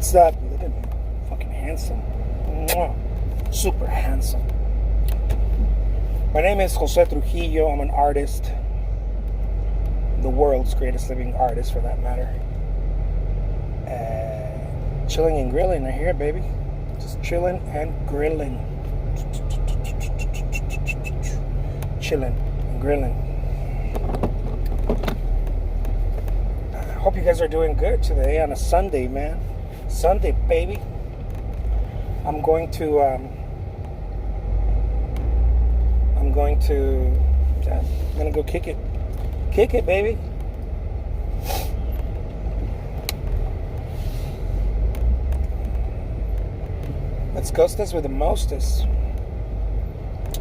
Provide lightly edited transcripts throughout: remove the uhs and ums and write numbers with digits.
What's that? Looking fucking handsome. Mwah. Super handsome. My name is Jose Trujillo. I'm an artist. The world's greatest living artist, for that matter. Chilling and grilling, I hear, baby. Just chilling and grilling. Chilling and grilling. I hope you guys are doing good today on a Sunday, man. Sunday, baby. I'm gonna go kick it. Kick it, baby. Let's ghost us with the mostest.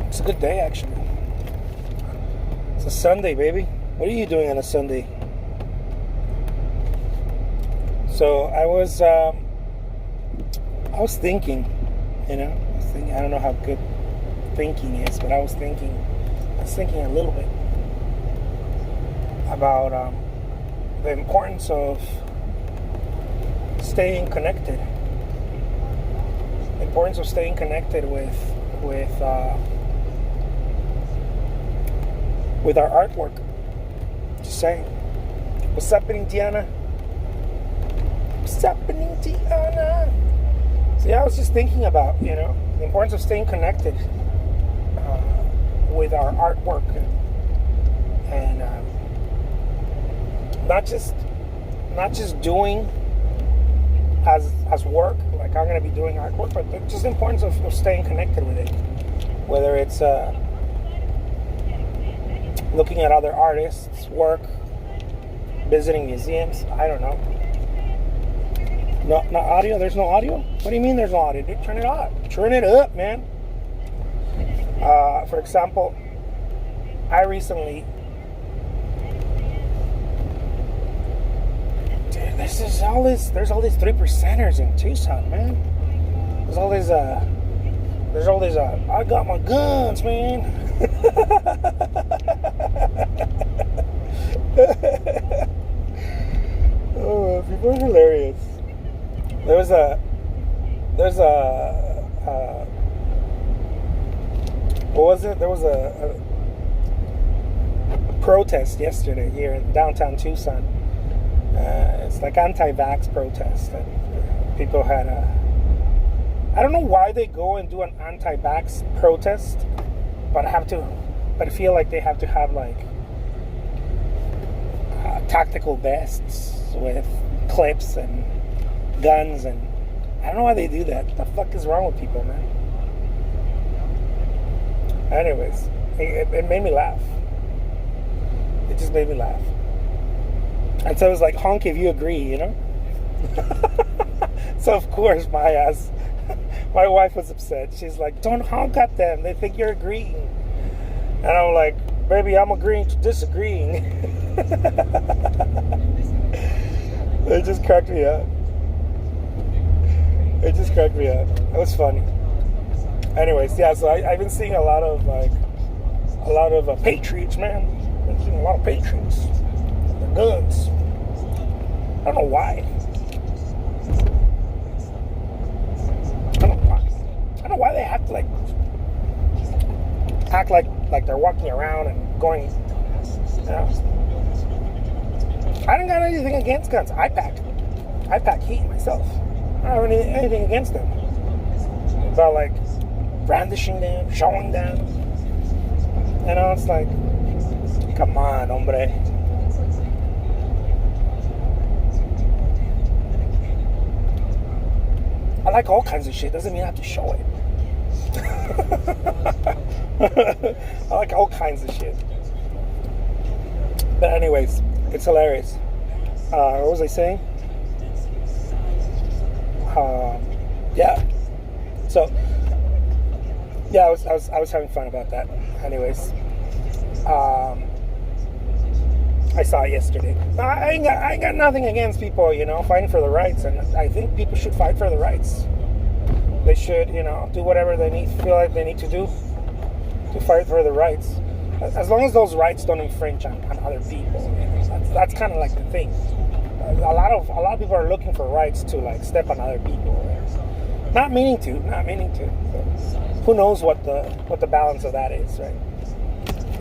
It's a good day, actually. It's a Sunday, baby. What are you doing on a Sunday? So I was thinking, I don't know how good thinking is, but I was thinking a little bit about the importance of staying connected. The importance of staying connected with our artwork. Just saying. What's happening, Tiana? What's happening, Tiana? So yeah, I was just thinking about, the importance of staying connected with our artwork and not just doing as work, like I'm going to be doing artwork, but just the importance of staying connected with it. Whether it's looking at other artists' work, visiting museums, I don't know. No audio? There's no audio? What do you mean there's no audio? Dude, turn it up. Turn it up, man. For example, I recently... Dude, there's all these 3%ers in Tucson, man. There's all these, I got my guns, man. Oh, people are hilarious. There's a what was it? There was a protest yesterday here in downtown Tucson. It's like anti-vax protest, and people had I don't know why they go and do an anti-vax protest, but I feel like they have to have like tactical vests with clips and guns, and I don't know why they do that. What the fuck is wrong with people, man? Anyways, it made me laugh. It just made me laugh. And so it was like, honk if you agree, So of course my wife was upset. She's like, don't honk at them. They think you're agreeing. And I'm like, baby, I'm agreeing to disagreeing. It just cracked me up. It was funny. Anyways, yeah, so I've been seeing a lot of patriots, man. I've been seeing a lot of patriots. Their guns. I don't know why. I don't know why they have to act like they're walking around and going. I don't got anything against guns. I pack heat myself. I don't have anything against them. About like brandishing them, showing them. It's like, come on, hombre. I like all kinds of shit. Doesn't mean I have to show it. I like all kinds of shit. But anyways, it's hilarious. What was I saying? Yeah. So, yeah, I was having fun about that. Anyways, I saw it yesterday. I ain't got nothing against people, fighting for the rights, and I think people should fight for the rights. They should, do whatever they feel like they need to do to fight for the rights. As long as those rights don't infringe on other people, that's kind of like the thing. a lot of people are looking for rights to like step on other people, right? Not meaning to. So who knows what the balance of that is, right?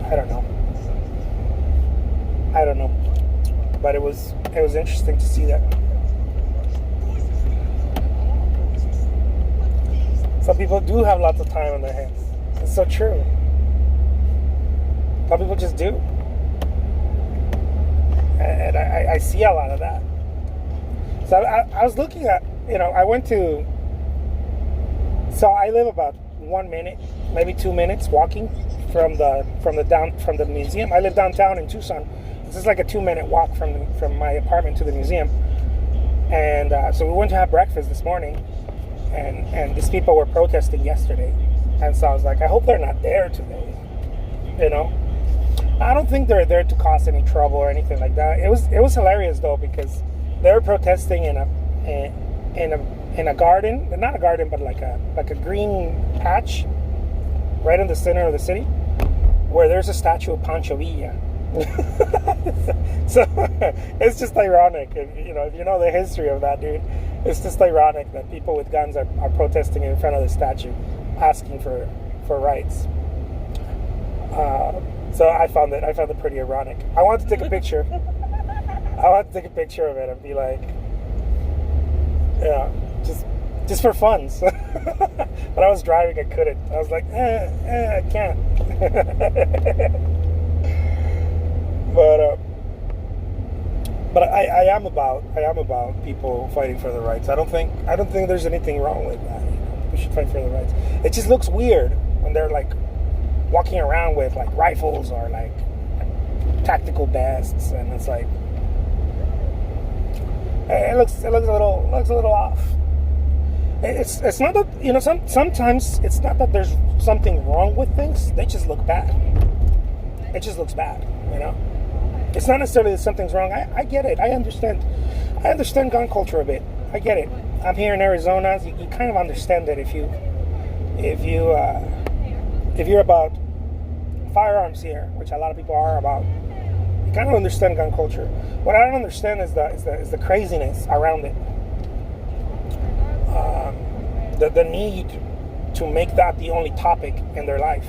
I don't know. But it was interesting to see that. Some people do have lots of time on their hands. It's so true. Some people just do. And I see a lot of that. So I was looking at, I went to, so I live about 1 minute, maybe 2 minutes walking from the museum. I live downtown in Tucson. This is like a 2-minute walk from my apartment to the museum. And so we went to have breakfast this morning, and these people were protesting yesterday. And so I was like, I hope they're not there today. I don't think they're there to cause any trouble or anything like that. It was hilarious though, because they were protesting in a garden, not a garden, but like a green patch right in the center of the city, where there's a statue of Pancho Villa. So it's just ironic, if you know the history of that dude. It's just ironic that people with guns are protesting in front of the statue, asking for rights. So I found it pretty ironic. I wanted to take a picture. Of it and be like, just for fun. But I was driving, I couldn't. I was like, I can't. But I am about people fighting for their rights. I don't think there's anything wrong with that. We should fight for the rights. It just looks weird when they're like walking around with like rifles or like tactical vests, and it's like it looks a little off. It's not that sometimes it's not that there's something wrong with things. They just look bad. It just looks bad. It's not necessarily that something's wrong. I get it. I understand gun culture a bit. I get it. I'm here in Arizona. You kind of understand it if you're about firearms here, which a lot of people are about. You kind of understand gun culture. What I don't understand is the craziness around it. The need to make that the only topic in their life,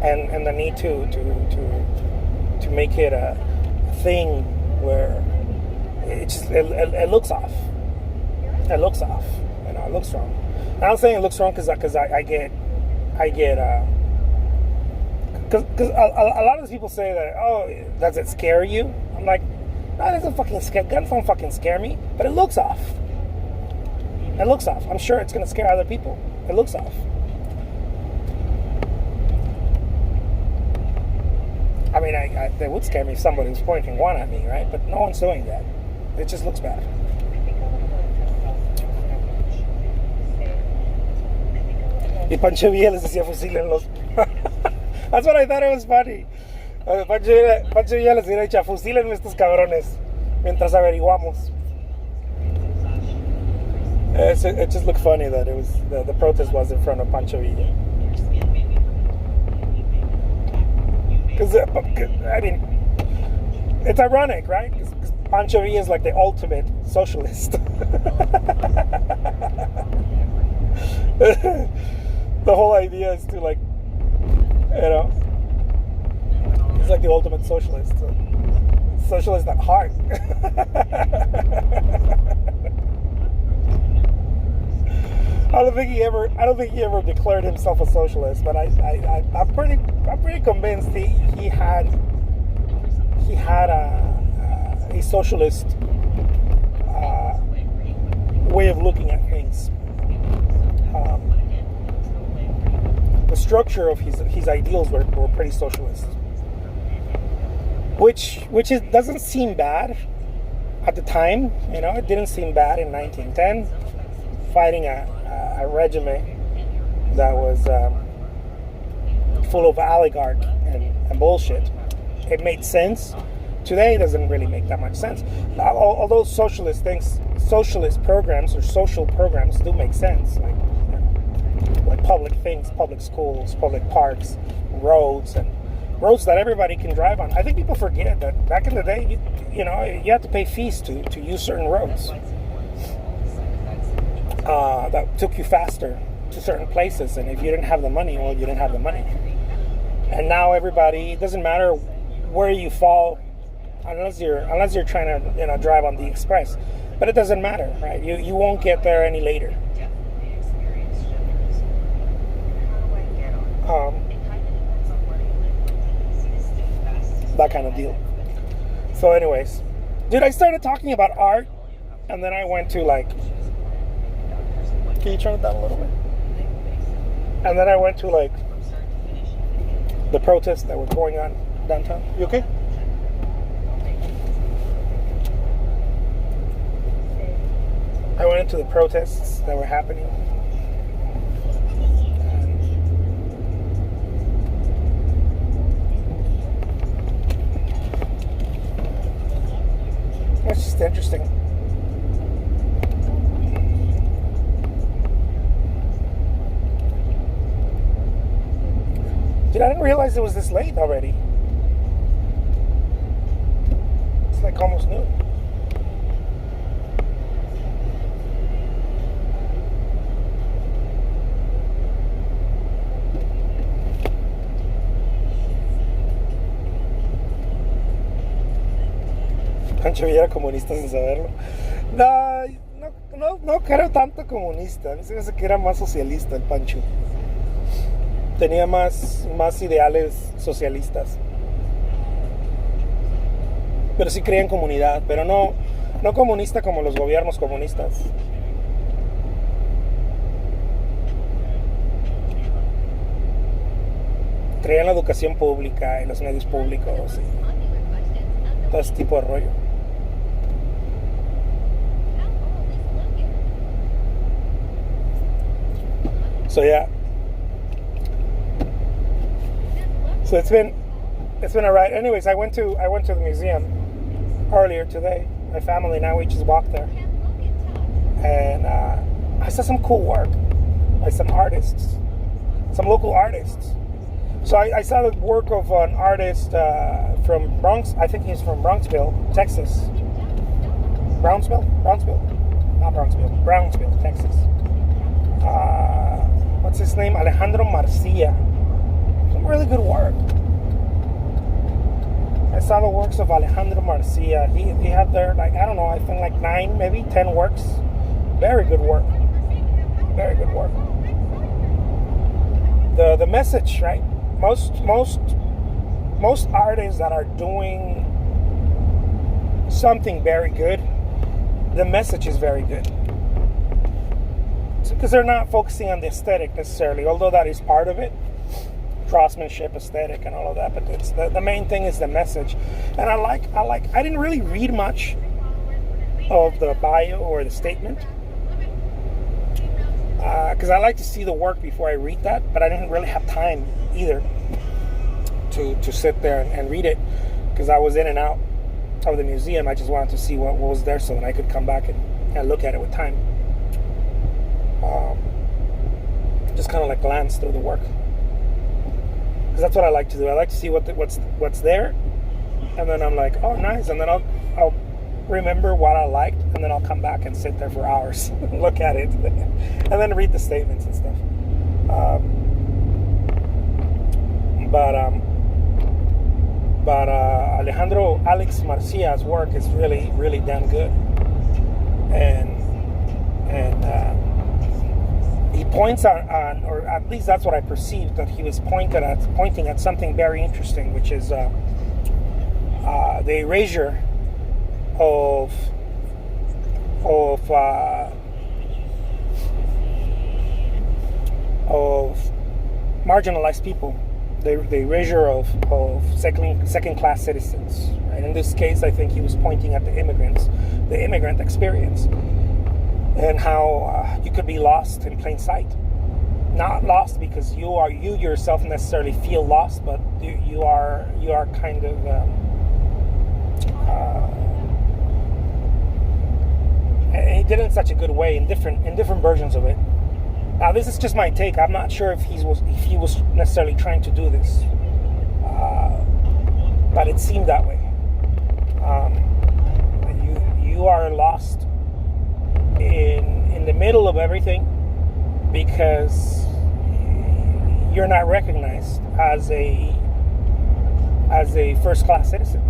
and the need to make it a thing where it looks off. It looks off. It looks wrong. I'm not saying it looks wrong because I get because a lot of these people say that, oh, does it scare you? I'm like, no, it doesn't fucking scare. Guns don't fucking scare me, but it looks off. It looks off. I'm sure it's gonna scare other people. It looks off. I mean, they would scare me if somebody was pointing one at me, right? But no one's doing that. It just looks bad. Y Pancho Villa les decía fusílenlos. That's what I thought it was funny. Pancho Villa les hubiera dicho, fusílenme estos cabrones mientras averiguamos. It just looked funny that it was the protest was in front of Pancho Villa. Because I mean, it's ironic, right? Because Pancho Villa is like the ultimate socialist. The whole idea is to like, he's like the ultimate socialist. Socialist at heart. I don't think he ever declared himself a socialist, but I'm pretty convinced he had a socialist way of looking at things. The structure of his ideals were pretty socialist, which doesn't seem bad at the time. It didn't seem bad in 1910, fighting a regiment that was full of oligarch and bullshit. It made sense. Today it doesn't really make that much sense. Although socialist programs or social programs do make sense, like public things, public schools, public parks, roads, and roads that everybody can drive on. I think people forget that back in the day, you had to pay fees to use certain roads that took you faster to certain places. And if you didn't have the money, well, you didn't have the money. And now everybody, it doesn't matter where you fall, unless you're trying to drive on the express. But it doesn't matter, right? You won't get there any later. That kind of deal. So anyways, dude, I started talking about art, and then I went to like, can you turn it down a little bit? And then I went to like the protests that were going on downtown. You okay? I went into the protests that were happening. It's just interesting. Dude, I didn't realize it was this late already. It's like almost noon. Pancho Villa comunista sin saberlo. No creo tanto comunista. A mí se me hace que era más socialista el Pancho. Tenía más ideales socialistas. Pero sí creía en comunidad, pero no comunista como los gobiernos comunistas. Creía en la educación pública, en los medios públicos y todo ese tipo de rollo. So yeah. So it's been a ride. Anyways, I went to the museum earlier today. My family and I, we just walked there, and I saw some cool work by some artists, some local artists. So I saw the work of an artist from Bronx. I think he's from Bronxville, Texas. Brownsville, not Bronxville, Brownsville, Texas. What's his name? Alejandro Marcia. Some really good work. I saw the works of Alejandro Marcia. He had there, like, I don't know, I think like 9, maybe 10 works. Very good work. Very good work. The message, right? Most artists that are doing something very good, the message is very good. Because they're not focusing on the aesthetic necessarily, although that is part of it. Craftsmanship, aesthetic, and all of that, but it's the main thing is the message. And I didn't really read much of the bio or the statement because I like to see the work before I read that, but I didn't really have time either to sit there and read it because I was in and out of the museum. I just wanted to see what was there so that I could come back and look at it with time. Just kind of like glance through the work. That's what I like to do. I like to see what's there, and then I'm like, oh, nice, and then I'll remember what I liked, and then I'll come back and sit there for hours, look at it, and then read the statements and stuff. But Alex Marcia's work is really, really damn good, and he points on, or at least that's what I perceived, that he was pointing at something very interesting, which is the erasure of marginalized people, the erasure of second-class citizens. Right? In this case, I think he was pointing at the immigrant experience. And how you could be lost in plain sight. Not lost because you yourself necessarily feel lost, but you are kind of he did it in such a good way in different versions of it. Now this is just my take. I'm not sure if he was necessarily trying to do this, but it seemed that way. You are lost in the middle of everything because you're not recognized as a first class citizen.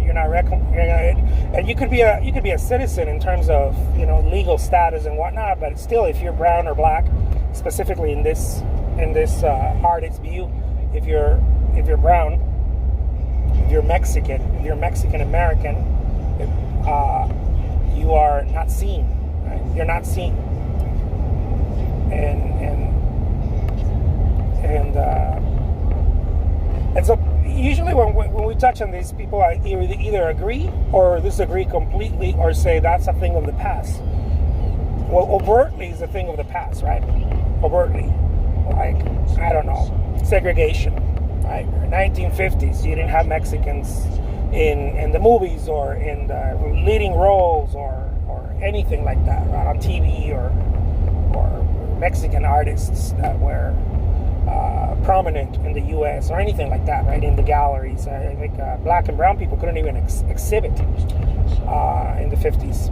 You're not recognized, and you could be a citizen in terms of legal status and whatnot, but still, if you're brown or black, specifically in this artist's view, if you're brown, if you're Mexican American, you are not seen. Right? You're not seen, and so usually when we touch on these, people either agree or disagree completely, or say that's a thing of the past. Well, overtly is a thing of the past, right? Overtly, like, I don't know, segregation, right? 1950s, you didn't have Mexicans in the movies or in the leading roles or anything like that, right? On TV or Mexican artists that were prominent in the U.S. or anything like that, right? In the galleries, I think black and brown people couldn't even exhibit in the 50s,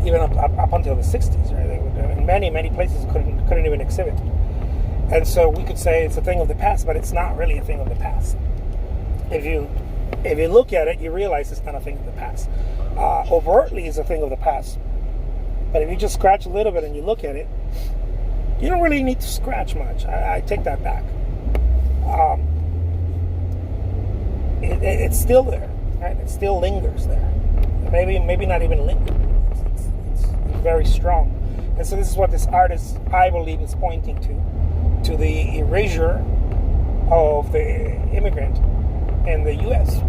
even up until the 60s, right? They would, in many places couldn't even exhibit, and so we could say it's a thing of the past, but it's not really a thing of the past. If you look at it, you realize it's not a thing of the past. Overtly is a thing of the past, but if you just scratch a little bit and you look at it, you don't really need to scratch much. I take that back. It's still there, right? It still lingers there. Maybe not even linger. It's very strong. And so this is what this artist, I believe, is pointing to the erasure of the immigrant in the U.S.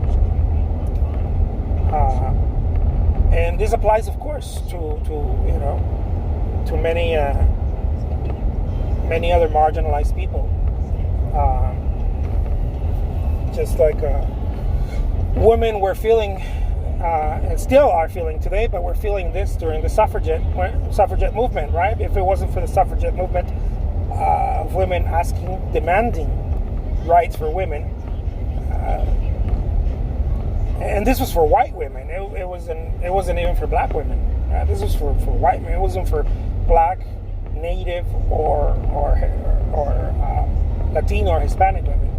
And this applies, of course, to many other marginalized people. Just like women were feeling, and still are feeling today, but we're feeling this during the suffragette movement, right? If it wasn't for the suffragette movement of women demanding rights for women, and this was for white women. It wasn't even for black women. This was for white women. It wasn't for black, Native, or Latino or Hispanic women.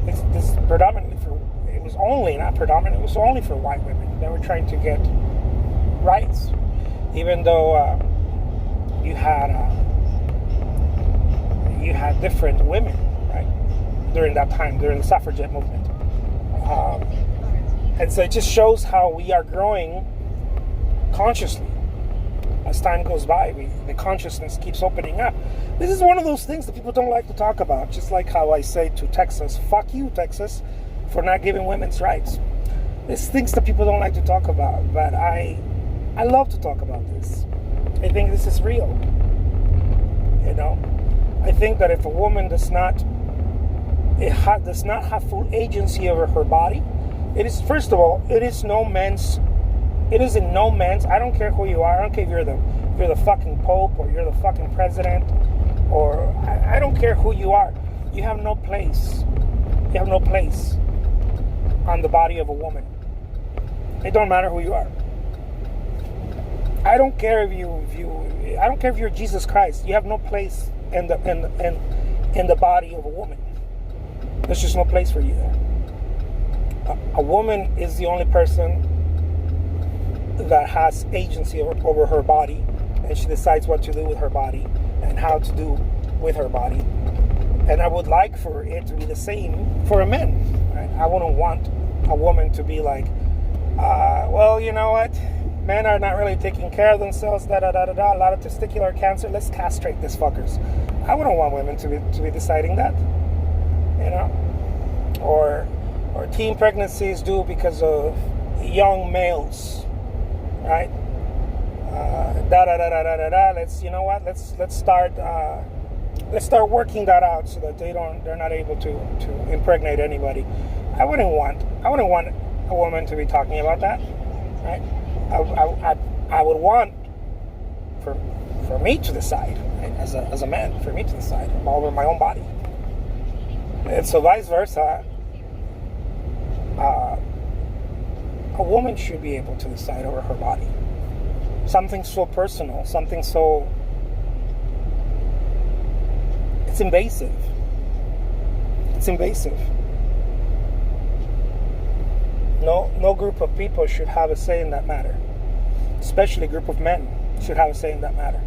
This predominantly it was only for white women that were trying to get rights, even though you had different women, right, during that time, during the suffragette movement. And so it just shows how we are growing consciously. As time goes by, the consciousness keeps opening up. This is one of those things that people don't like to talk about, just like how I say to Texas, fuck you, Texas, for not giving women's rights. There's things that people don't like to talk about, but I love to talk about this. I think this is real. I think that if a woman does not have full agency over her body, it is, first of all, it is in no man's, I don't care who you are, I don't care if you're the fucking Pope or you're the fucking president, or I don't care who you are. You have no place. You have no place on the body of a woman. It don't matter who you are. I don't care if you're Jesus Christ. You have no place in the body of a woman. There's just no place for you there. A woman is the only person that has agency over her body, and she decides what to do with her body and how to do with her body. And I would like for it to be the same for a man. Right? I wouldn't want a woman to be like, well, you know what? Men are not really taking care of themselves, a lot of testicular cancer, let's castrate these fuckers. I wouldn't want women to be deciding that. Or teen pregnancies due because of young males, right? Let's start working that out so that they're not able to impregnate anybody. I wouldn't want a woman to be talking about that, right? I would want for me to decide, right? as a man, for me to decide over my own body. And so vice versa, a woman should be able to decide over her body. Something so personal, something so... It's invasive. It's invasive. No group of people should have a say in that matter. Especially a group of men should have a say in that matter.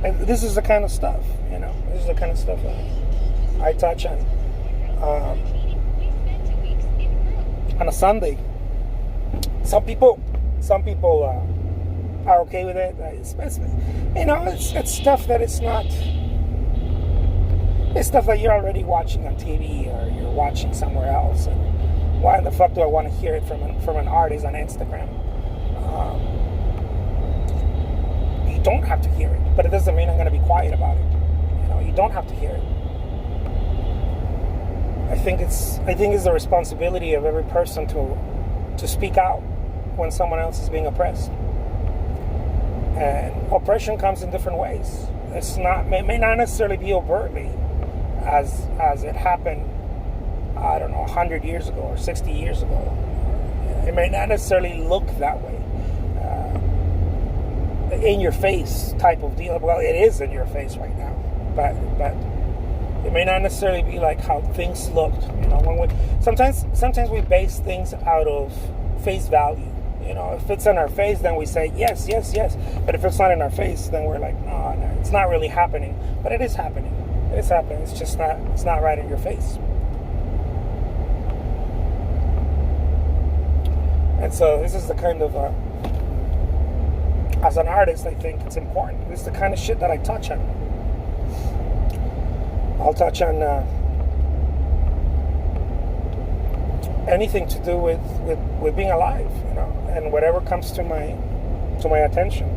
And this is the kind of stuff, this is the kind of stuff I touch on a Sunday. Some people are okay with it. It's stuff that it's not. It's stuff that you're already watching on TV or you're watching somewhere else. And why in the fuck do I want to hear it from an artist on Instagram? You don't have to hear it, but it doesn't mean I'm going to be quiet about it. You don't have to hear it. I think it's the responsibility of every person to speak out when someone else is being oppressed. And oppression comes in different ways. It may not necessarily be overtly as it happened, I don't know, 100 years ago or 60 years ago. It may not necessarily look that way. In your face type of deal. Well, it is in your face right now, but it may not necessarily be like how things looked. Sometimes we base things out of face value. If it's in our face, then we say yes, yes, yes. But if it's not in our face, then we're like, no, it's not really happening. But it is happening. It is happening. It's just not. It's not right in your face. And so this is the kind of, as an artist, I think it's important. This is the kind of shit that I touch on. I'll touch on anything to do with being alive, and whatever comes to my attention.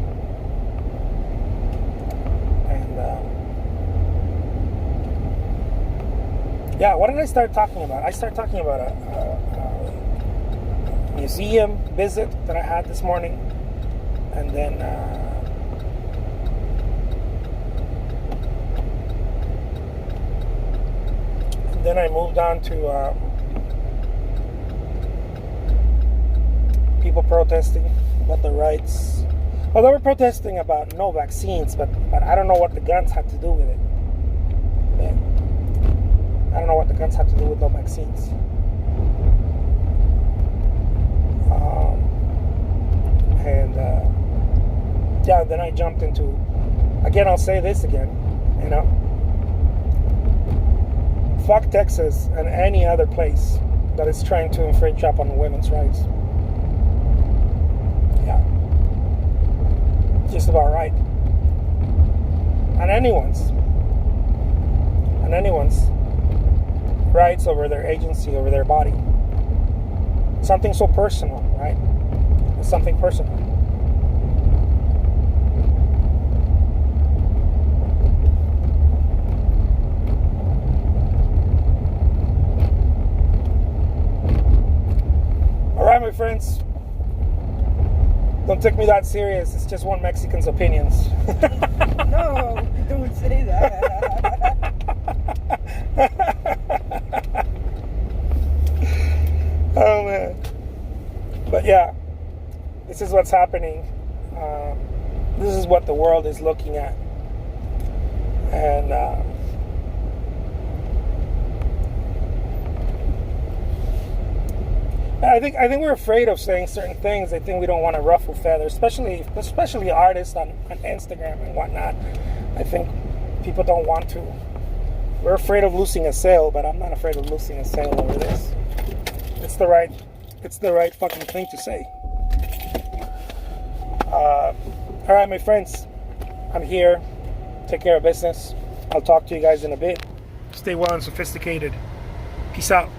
And what did I start talking about? I started talking about a museum visit that I had this morning, and then I moved on to people protesting about the rights. Well, they were protesting about no vaccines, but I don't know what the guns had to do with it. I don't know what the guns had to do with no vaccines. Then I jumped into, again, I'll say this again, fuck Texas and any other place that is trying to infringe upon women's rights. Yeah. Just about right. And anyone's rights over their agency, over their body. Something so personal, right? It's something personal. Alright, my friends. Don't take me that serious. It's just one Mexican's opinions. No, don't say that. Oh man. But yeah, this is what's happening. This is what the world is looking at. And I think we're afraid of saying certain things. I think we don't want to ruffle feathers, especially artists on Instagram and whatnot. I think people don't want to. We're afraid of losing a sale, but I'm not afraid of losing a sale over this. It's the right fucking thing to say. All right, my friends, I'm here. Take care of business. I'll talk to you guys in a bit. Stay well and sophisticated. Peace out.